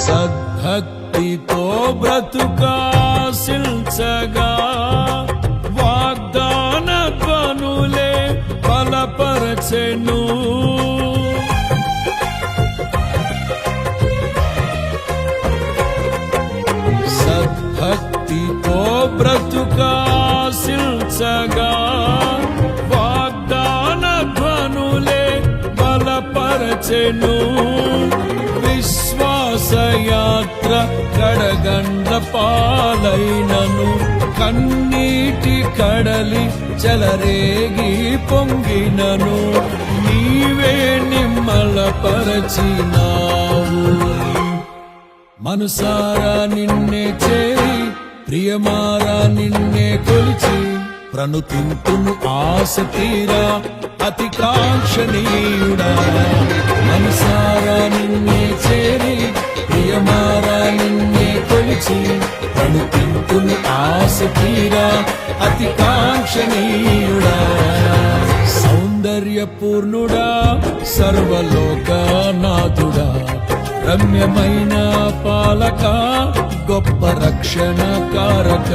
సద్భక్తితో బ్రతుకాశించగా వాగ్దాన ధ్వనులే బలపరచెను. సద్భక్తితో బ్రతుకాశించగా వాగ్దాన ధ్వనులే బలపరచెను. విశ్వాసయాత్ర కడగండ్ల పాలైనను కన్నీటి కడలి చెలరేగి పొంగినను నీవే నిమ్మలపరచినావు. మనసారా నిన్నే చేరి ప్రియమారా నిన్నే కొలిచి ప్రణుతింతును ఆశ తీరా అతి కాంక్షణీయుడా. మనసారా నిన్నే చేరి ప్రియమారా నిన్నే కొలిచి ప్రణుతింతును ఆశ తీరా అతి కాంక్షణీయుడా. సౌందర్యపూర్ణుడా సర్వలోకనాథుడా రమ్యమైన పాలక గొప్ప రక్షణ కారక.